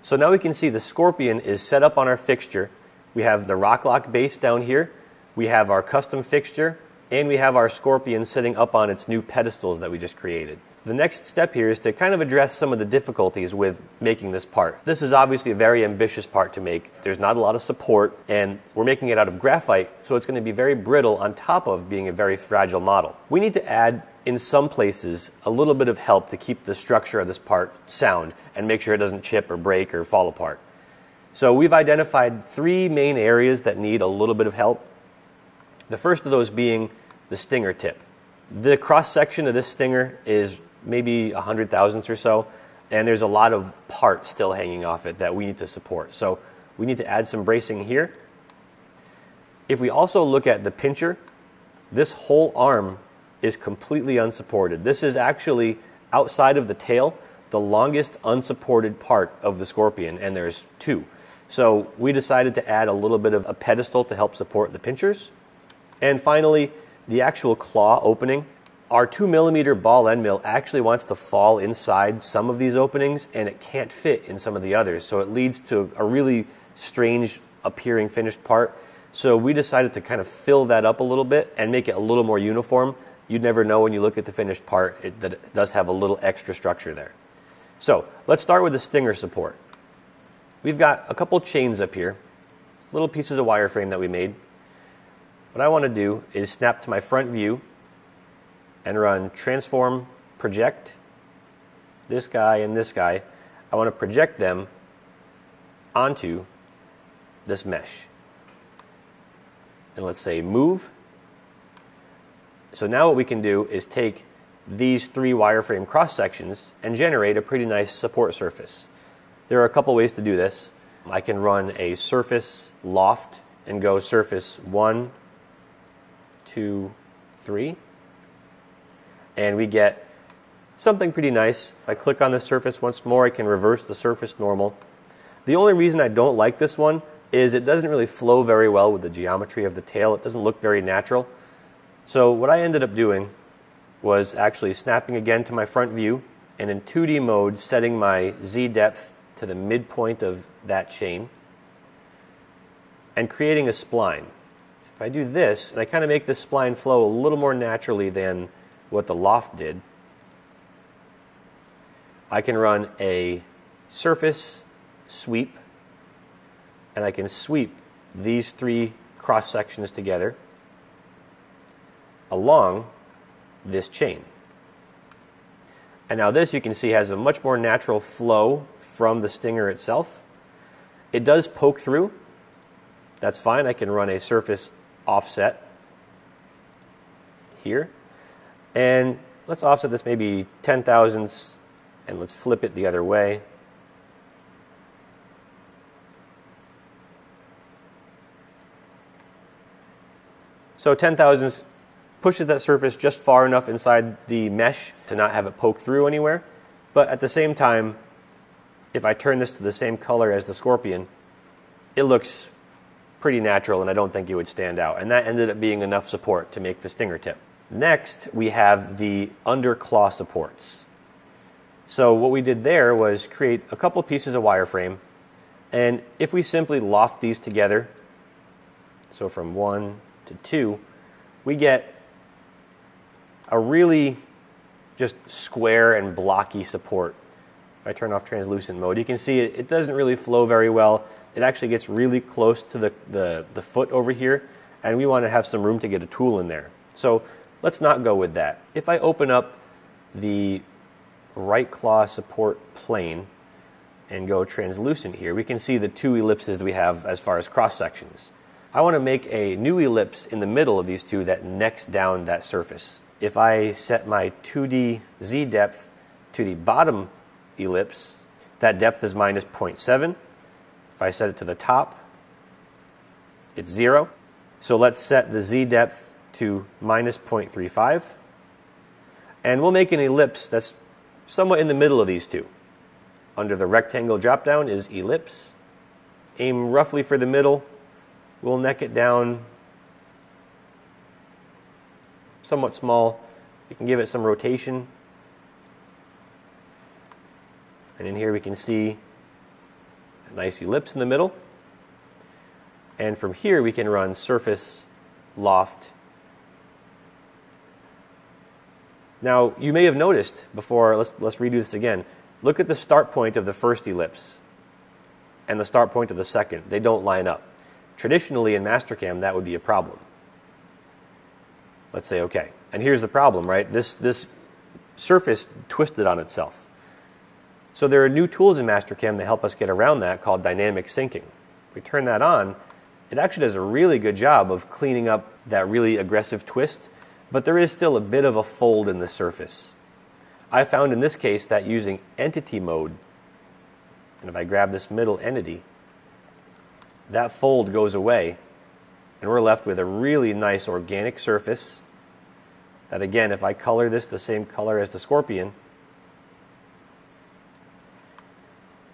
So now we can see the Scorpion is set up on our fixture. We have the Rocklock base down here, we have our custom fixture, and we have our Scorpion sitting up on its new pedestals that we just created. The next step here is to kind of address some of the difficulties with making this part. This is obviously a very ambitious part to make. There's not a lot of support, and we're making it out of graphite, so it's going to be very brittle on top of being a very fragile model. We need to add, in some places, a little bit of help to keep the structure of this part sound and make sure it doesn't chip or break or fall apart. So we've identified 3 main areas that need a little bit of help. The first of those being the stinger tip. The cross-section of this stinger is maybe 100 thousandths or so, and there's a lot of parts still hanging off it that we need to support. So we need to add some bracing here. If we also look at the pincher, this whole arm is completely unsupported. This is actually, outside of the tail, the longest unsupported part of the Scorpion, and there's 2. So we decided to add a little bit of a pedestal to help support the pinchers. And finally, the actual claw opening. Our 2mm ball end mill actually wants to fall inside some of these openings, and it can't fit in some of the others. So it leads to a really strange appearing finished part. So we decided to kind of fill that up a little bit and make it a little more uniform. You'd never know when you look at the finished part that it does have a little extra structure there. So let's start with the stinger support. We've got a couple chains up here, little pieces of wireframe that we made. What I want to do is snap to my front view and run transform project, this guy and this guy. I want to project them onto this mesh. And let's say move. So now what we can do is take these 3 wireframe cross sections and generate a pretty nice support surface. There are a couple ways to do this. I can run a surface loft and go surface 1, 2, 3. And we get something pretty nice. If I click on the surface once more, I can reverse the surface normal. The only reason I don't like this one is it doesn't really flow very well with the geometry of the tail. It doesn't look very natural. So what I ended up doing was actually snapping again to my front view, and in 2D mode setting my Z depth to the midpoint of that chain and creating a spline. If I do this, and I kind of make this spline flow a little more naturally than what the loft did, I can run a surface sweep, and I can sweep these 3 cross sections together along this chain. And now this, you can see, has a much more natural flow from the stinger itself. It does poke through. That's fine. I can run a surface offset here. And let's offset this maybe 10 thousandths, and let's flip it the other way. So 10 thousandths pushes that surface just far enough inside the mesh to not have it poke through anywhere. But at the same time, if I turn this to the same color as the Scorpion, it looks pretty natural, and I don't think it would stand out. And that ended up being enough support to make the stinger tip. Next, we have the under claw supports. So what we did there was create a couple pieces of wireframe, and if we simply loft these together, so from 1 to 2, we get a really just square and blocky support. If I turn off translucent mode, you can see it doesn't really flow very well. It actually gets really close to the foot over here, and we want to have some room to get a tool in there. So let's not go with that. If I open up the right claw support plane and go translucent here, we can see the 2 ellipses we have as far as cross sections. I want to make a new ellipse in the middle of these 2 that necks down that surface. If I set my 2D Z depth to the bottom ellipse, that depth is minus 0.7. If I set it to the top, it's 0. So let's set the Z depth to minus 0.35. And we'll make an ellipse that's somewhat in the middle of these 2. Under the rectangle dropdown is ellipse. Aim roughly for the middle. We'll neck it down somewhat small. You can give it some rotation. And in here we can see a nice ellipse in the middle. And from here we can run surface loft. Now you may have noticed before, let's redo this again. Look at the start point of the first ellipse and the start point of the second. They don't line up. Traditionally in Mastercam that would be a problem. Let's say okay. And here's the problem, right? This surface twisted on itself. So there are new tools in Mastercam that help us get around that called dynamic syncing. If we turn that on, it actually does a really good job of cleaning up that really aggressive twist, but there is still a bit of a fold in the surface. I found in this case that using entity mode, and if I grab this middle entity, that fold goes away, and we're left with a really nice organic surface that, again, if I color this the same color as the Scorpion,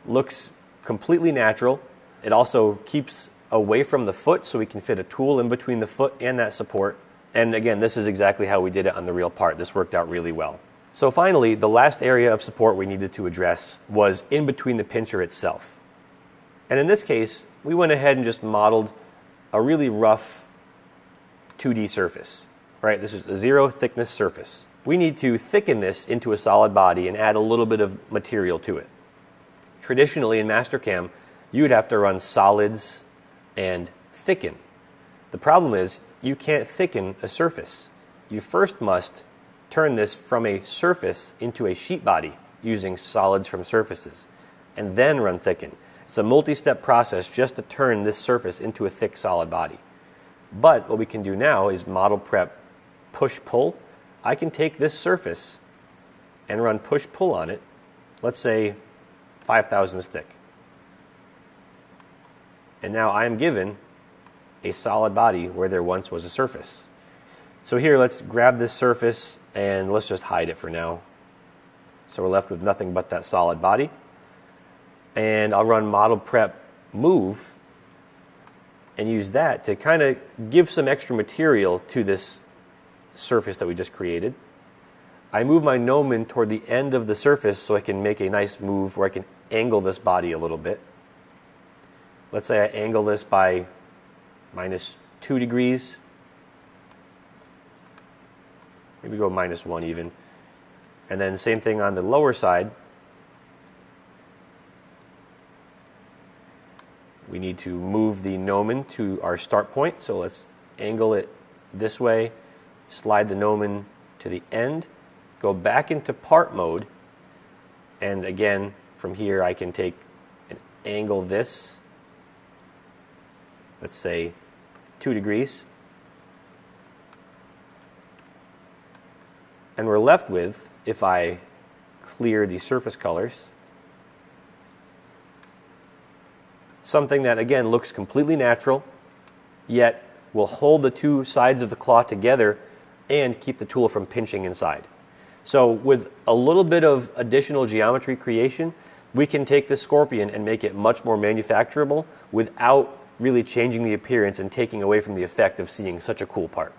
looks completely natural. It also keeps away from the foot, so we can fit a tool in between the foot and that support. And again, this is exactly how we did it on the real part. This worked out really well. So finally, the last area of support we needed to address was in between the pincher itself. And in this case, we went ahead and just modeled a really rough 2D surface, right? This is a zero thickness surface. We need to thicken this into a solid body and add a little bit of material to it. Traditionally in Mastercam, you would have to run solids and thicken. The problem is you can't thicken a surface. You first must turn this from a surface into a sheet body using solids from surfaces, and then run thicken. It's a multi-step process just to turn this surface into a thick solid body. But what we can do now is model prep push-pull. I can take this surface and run push-pull on it, let's say 5 thousandths thick. And now I am given a solid body where there once was a surface. So here, let's grab this surface and let's just hide it for now. So we're left with nothing but that solid body. And I'll run model prep move and use that to kind of give some extra material to this surface that we just created. I move my gnomon toward the end of the surface so I can make a nice move where I can angle this body a little bit. Let's say I angle this by -2 degrees. Maybe go -1 even. And then same thing on the lower side. We need to move the gnomon to our start point. So let's angle it this way, slide the gnomon to the end, go back into part mode, and again, from here I can take and angle this, let's say 2 degrees. And we're left with, if I clear the surface colors, something that again looks completely natural, yet will hold the two sides of the claw together and keep the tool from pinching inside. So with a little bit of additional geometry creation, we can take this Scorpion and make it much more manufacturable without really changing the appearance and taking away from the effect of seeing such a cool part.